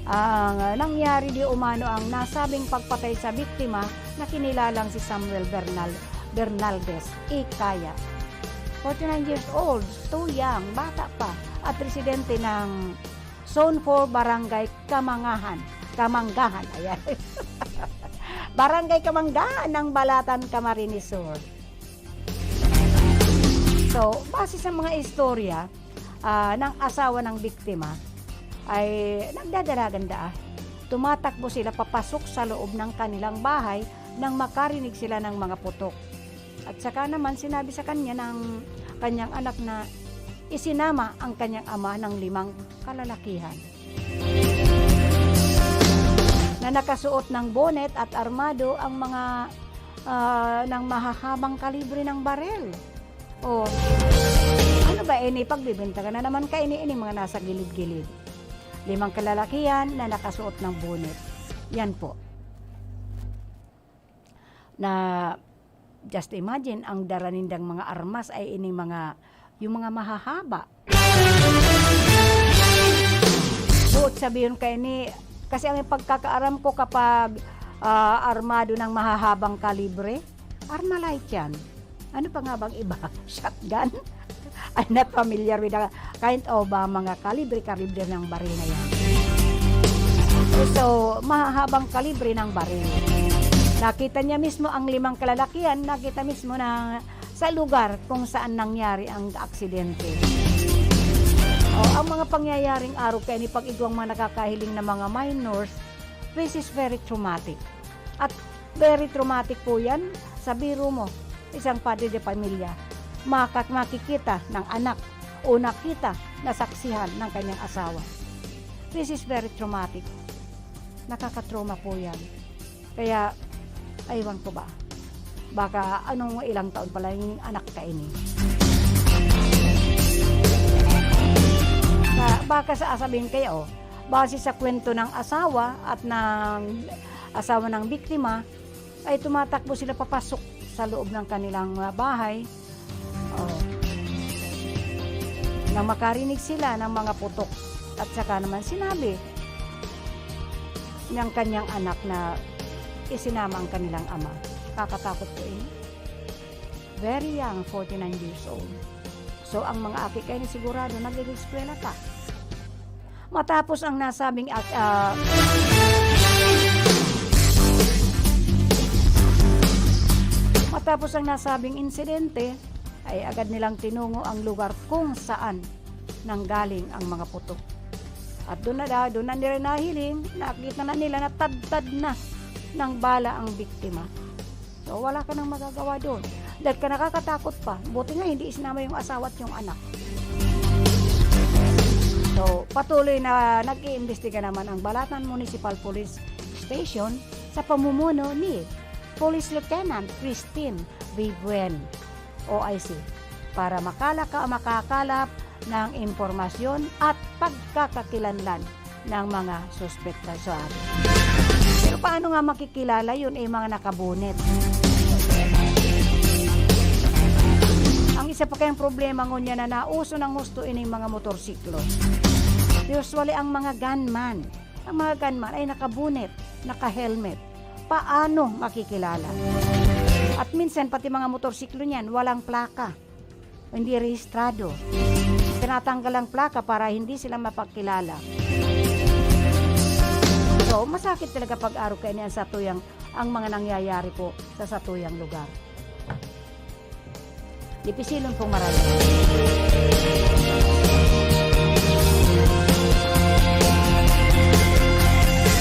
Ang nangyari di umano ang nasabing pagpatay sa biktima na kinilalang si Samuel Bernaldez Ikaya. 49 years old, too young, bata pa, at residente ng Zone 4 Barangay Kamanggahan. Ayan. Barangay Kamanggahan ng Balatan, Camarines Sur. So, base sa mga istorya ng asawa ng biktima, ay nagdadalaganda. Tumatakbo sila papasok sa loob ng kanilang bahay nang makarinig sila ng mga putok. At saka naman sinabi sa kanya ng kanyang anak na isinama ang kanyang ama ng 5 kalalakihan na nakasuot ng bonnet at armado ang mga ng mahahabang kalibre ng barel. Ano ba ini? Pagbibenta ka na naman ka ini mga nasa gilid-gilid. 5 kalalakihan na nakasuot ng bonnet. Yan po. Na just imagine ang daranindang mga armas ay yung mga mahahaba. Buot sabihin kayo ni, kasi ang pagkakaaram ko kapag armado ng mahahabang kalibre, Armalite yan. Ano pa nga bang iba? Shotgun? I'm not familiar with the kind of mga kalibre ng baril na yan. So, mahahabang kalibre ng baril. Nakita niya mismo ang 5 kalalakihan, nakita mismo na sa lugar kung saan nangyari ang aksidente. Ang mga pangyayaring araw kaya ni pag-igwang mga nakakahiling na mga minors, this is very traumatic. At very traumatic po yan sa biro mo, isang padre de pamilya, makikita ng anak o nakita na saksihan ng kanyang asawa This is very traumatic. Nakakatrauma po yan. Kaya, aywan ko ba? Baka anong ilang taon pala yung anak ka ini. Baka sasabihin kayo, base sa kwento ng asawa at ng asawa ng biktima, ay tumatakbo sila papasok sa loob ng kanilang bahay. Nang makarinig sila ng mga putok at saka naman sinabi ng kanyang anak na isinama ang kanilang ama. Kakatakot po eh. Very young, 49 years old. So ang mga aki kayo sigurado nag-eskwela ka. Matapos ang nasabing insidente, ay agad nilang tinungo ang lugar kung saan nanggaling ang mga putok. At doon na nila nahiling, nakita na nila na tad-tad na ng bala ang biktima. So wala ka nang magagawa doon. Dahil ka nakakatakot pa. Buti nga hindi isinama yung asawa at yung anak. So patuloy na nag-iimbestiga naman ang Balatan Municipal Police Station sa pamumuno ni Police Lieutenant Christine Vivuen, OIC, para makakalap ng impormasyon at pagkakakilanlan ng mga suspekta sa atin. Pero paano nga makikilala yun ay mga nakabunet? Ang isa pa kayang problema ngunya na nauso ng gusto ining mga motorsiklo. Usually ang mga gunman ay nakabunet, naka-helmet. Paano makikilala? At minsan pati mga motorsiklo niyan walang plaka, hindi rehistrado. Tinatanggal ang plaka para hindi sila mapakilala. So, masakit talaga pag-araw kayo niyan sa tuyang ang mga nangyayari po sa satuyang lugar. Dipisilon pong marami.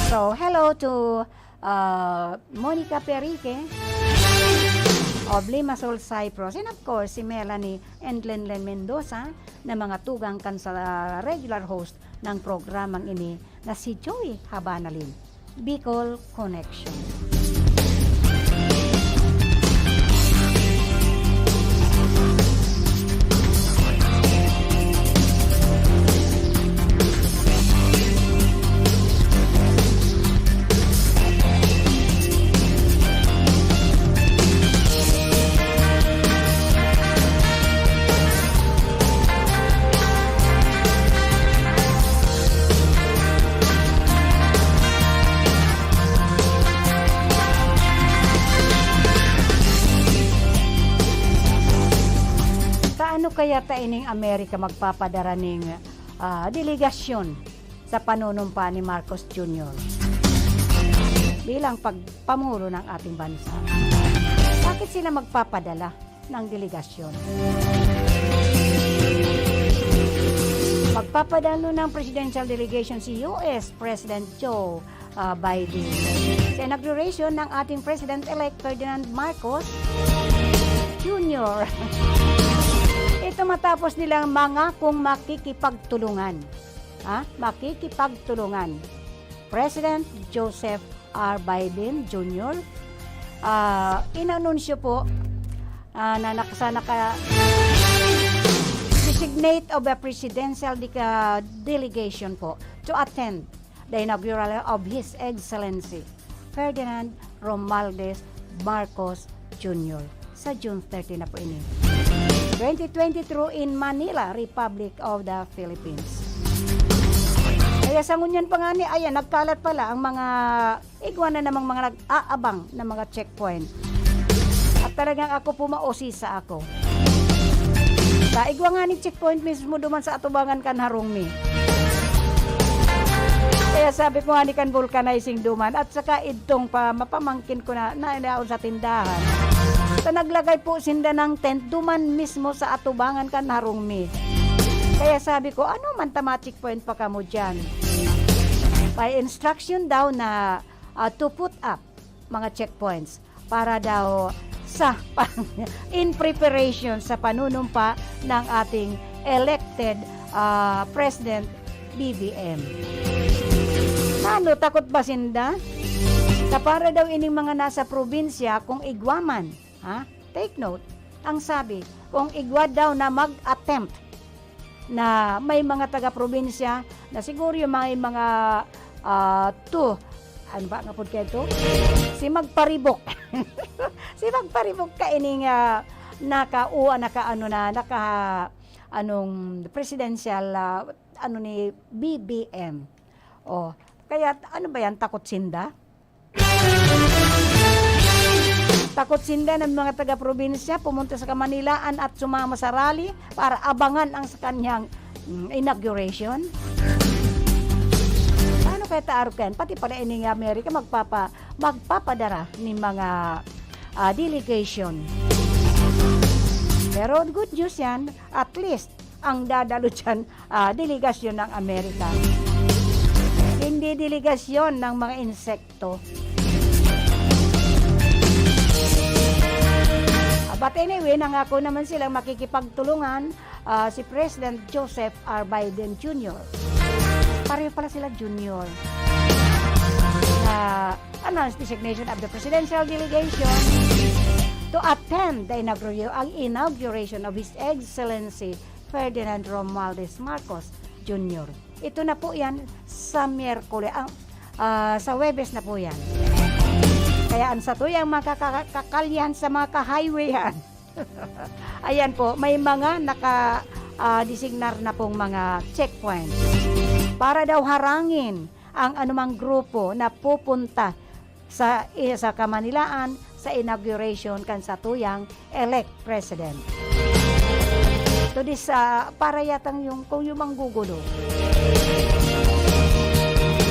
So, hello to Monica Perique of Limassol, Cyprus, and of course si Melanie and Lenlen Mendoza na mga tugang kan sa regular host ng programang ini na si Joey Habanalin, Bicol Connection. Kaya ining Amerika magpapadara ng delegasyon sa panunumpa ni Marcos Jr. bilang pagpamulo ng ating bansa. Bakit sila magpapadala ng delegasyon? Magpapadalo ng presidential delegation si US President Joe Biden sa inauguration ng ating President-elect Ferdinand Marcos Jr. Ito matapos nilang mangakong makikipagtulungan. Makikipagtulungan. President Joseph R. Biden Jr. Inanunsyo po na designate of a presidential delegation po to attend the inaugural of His Excellency Ferdinand Romualdez Marcos Jr. sa June 30 na po ini. 2023 in Manila, Republic of the Philippines. Kaya sa ngunyan pa nga ni, ayan, nagkalat pala ang mga iguana namang mga nag-aabang na mga checkpoint. At talagang ako pumaosi sa ako. Sa igwa nga ni checkpoint mismo duman sa atubangan kan harungmi. Kaya sabi ko nga ni kan vulcanizing duman at saka itong mapamangkin ko na nailaon sa tindahan. So, naglagay po sinda ng tent duman mismo sa atubangan kan harungmi. Kaya sabi ko, ano man tama checkpoint pa kamo dyan? By instruction daw na to put up mga checkpoints para daw sa in preparation sa panunumpa ng ating elected President BBM. Ano, takot ba sinda? Sa para daw ining mga nasa probinsya kung igwaman. Ha? Take note. Ang sabi, kung igwa daw na mag-attempt na may mga taga-probinsya na siguro yung mga ano ba nga po kayo ito? Si magparibok. Si magparibok ka ining presidential ni BBM. Oh, kaya ano ba yan, takot sinda? Takot sinda ng mga taga-probinsya pumunta sa Kamanilaan at sumama sa rally para abangan ang sa kanyang inauguration. Paano kaya taarupkan? Pati pala ining Amerika magpapadara ni mga delegation. Pero good news yan, at least ang dadalo dyan, delegasyon ng Amerika. Hindi delegasyon ng mga insekto. But anyway, nangako naman silang makikipagtulungan si President Joseph R. Biden Jr. Pareho pala sila junior. Announced designation of the presidential delegation to attend the inauguration of His Excellency Ferdinand Romualdez Marcos Jr. Ito na po yan sa Miyerkules, sa Huwebes na po yan. Kaya ang sa tuyang makakakalyan sa mga ka-highwayhan. Ayan po, may mga naka-designar na pong mga checkpoint para daw harangin ang anumang grupo na pupunta sa Kamanilaan sa inauguration kan sa tuyang elect president. To this, para yatang kung yung manggugulo.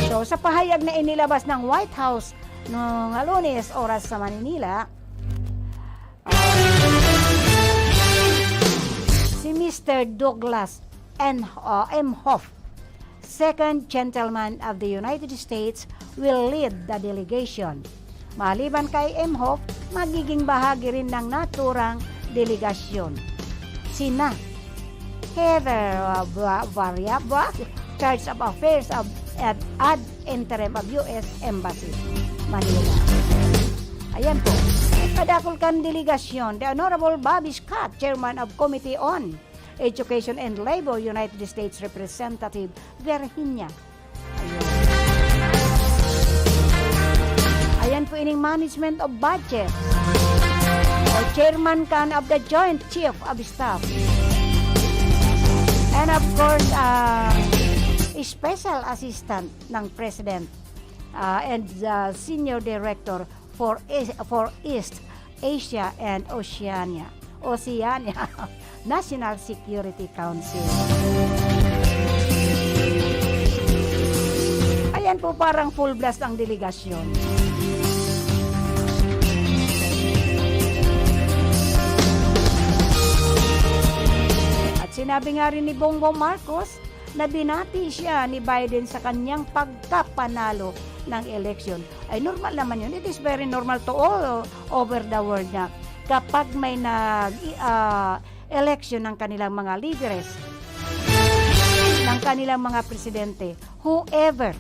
So, sa pahayag na inilabas ng White House noong Lunes, oras sa Manila, si Mr. Douglas Emhoff, second gentleman of the United States, will lead the delegation. Maliban kay Emhoff, magiging bahagi rin ng naturang delegasyon sina Heather Variabra, Charge of Affairs ad interim of U.S. Embassy, Manila. Ayan po. Kadakol kan delegasyon, the Honorable Bobby Scott, Chairman of Committee on Education and Labor, United States Representative Virginia. Ayan po ining Management of Budget, Chairman kan of the Joint Chief of Staff. And of course, Special Assistant ng President and Senior Director for East Asia and Oceania National Security Council. Ayan po, parang full blast ang delegasyon. At sinabi nga rin ni Bongbong Marcos na binati siya ni Biden sa kanyang pagkapanalo ng election. Ay normal naman yun. It is very normal to all over the world na kapag may election ng kanilang mga leaders, ng kanilang mga presidente, whoever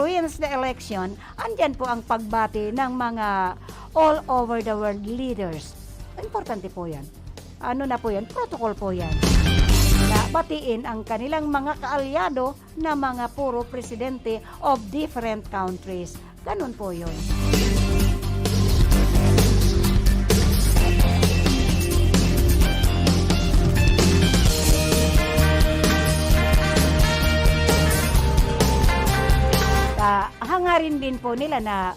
wins the election, andyan po ang pagbati ng mga all over the world leaders. Importante po yan. Ano na po yan? Protocol po yan. Na batiin ang kanilang mga kaalyado na mga puro presidente of different countries. Ganun po yun. Hangarin din po nila na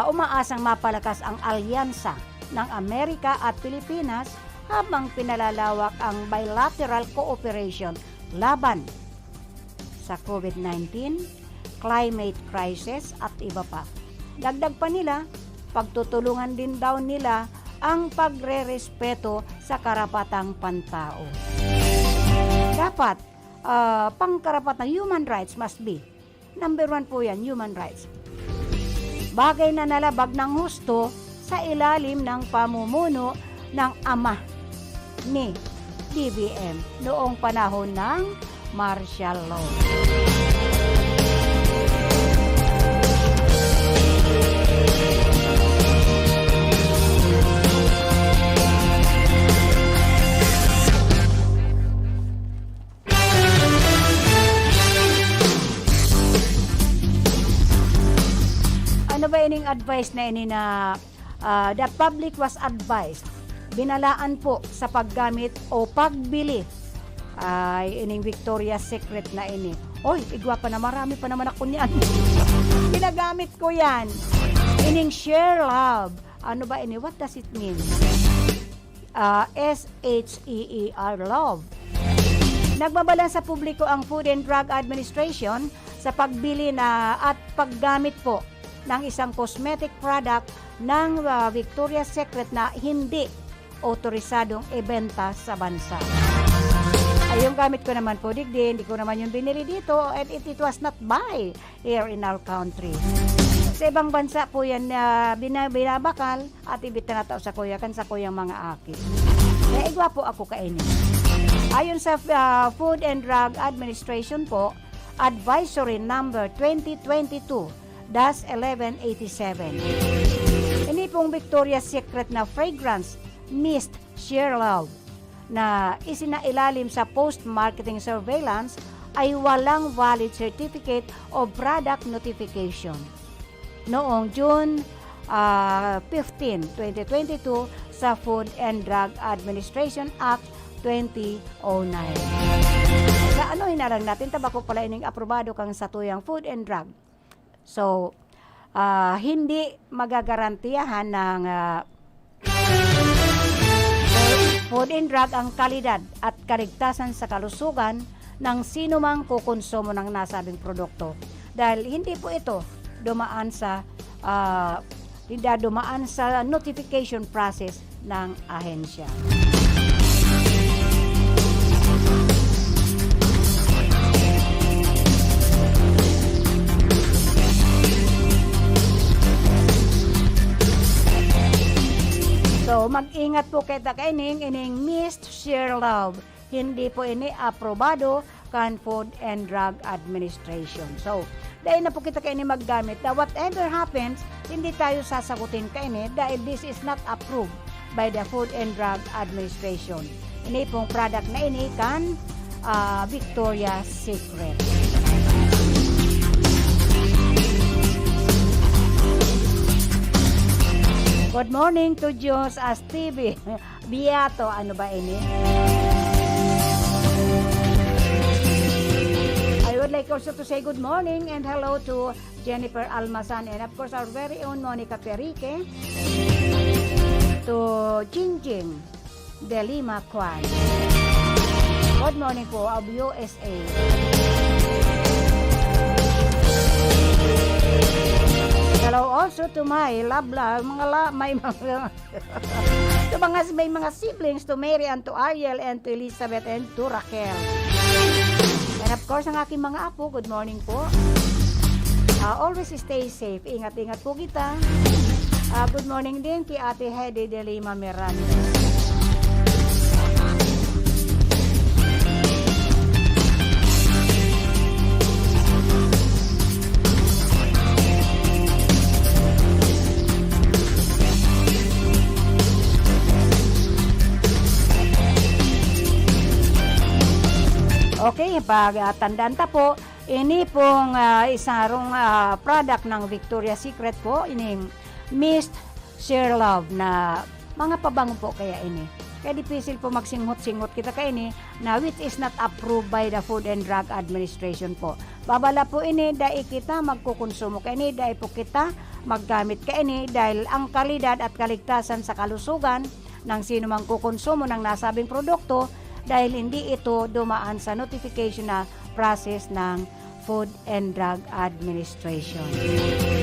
umaasang mapalakas ang alyansa ng Amerika at Pilipinas habang pinalalawak ang bilateral cooperation laban sa COVID-19, climate crisis at iba pa. Dagdag pa nila, pagtutulungan din daw nila ang pagrerespeto sa karapatang pantao. Dapat, pangkarapatang human rights must be. Number 1 po yan, human rights. Bagay na nalabag ng husto sa ilalim ng pamumuno ng ama ni DBM noong panahon ng martial law. Ano ba ining advice na ini na the public was advised, binalaan po sa paggamit o pagbili ay ining Victoria's Secret na ini. Oy, igwa pa na, marami pa naman ako niyan. Ginagamit ko yan. Ining Share Love. Ano ba ini? What does it mean? SHEER, love. Nagbabalan sa publiko ang Food and Drug Administration sa pagbili na at paggamit po ng isang cosmetic product ng Victoria's Secret na hindi otorisadong ibenta sa bansa. Ay, yung gamit ko naman po, hindi ko naman yung binili dito and it was not buy here in our country. Sa ibang bansa po yan binabakal at ibita na tao sa kuyakan sa kuyang mga aki. Kaya igwa po ako kainin. Ayon sa Food and Drug Administration po, Advisory Number 2022-1187. Ini pong Victoria's Secret na fragrance Mist Share Love na isinailalim sa post-marketing surveillance ay walang valid certificate of product notification. Noong June 15, 2022 sa Food and Drug Administration Act 2009. Sa ano hinarang natin, tabako pala ining aprobado kang satuyang food and drug. So, hindi magagarantiyahan ng food and drug ang kalidad at kaligtasan sa kalusugan ng sino mang kukonsumo ng nasabing produkto. Dahil hindi po ito dumaan sa notification process ng ahensya. So, mag-ingat po kita kaining Mist Share Love. Hindi po ini aprobado kan Food and Drug Administration. So, dahil na po kita kaini maggamit na whatever happens, hindi tayo sasagutin kaini dahil this is not approved by the Food and Drug Administration. Ini pong product na ini kan Victoria's Secret. Good morning to Diyos as TV. Biato, ano ba ini? I would like also to say good morning and hello to Jennifer Almasan and of course our very own Monica Perique, to Jingjing de Lima Kwan. Good morning po of USA. Hello also to my may mga siblings, to Mary and to Ariel and to Elizabeth and to Raquel. And of course, ang aking mga apo, good morning po. Always stay safe. Ingat-ingat po kita. Good morning din kay Ate Heidi de Lima Miranda. Okay, tandaan ta po, ini pong isang product ng Victoria's Secret po, ining Mist Share Love na mga pabango po kaya ini. Kaya dipisil po magsinghot-singhot kita kaya ini na which is not approved by the Food and Drug Administration po. Babala po ini dahil kita magkukonsumo kaya ini, dahil po kita maggamit kaya ini dahil ang kalidad at kaligtasan sa kalusugan ng sino mang kukonsumo ng nasabing produkto dahil hindi ito dumaan sa notification na process ng Food and Drug Administration.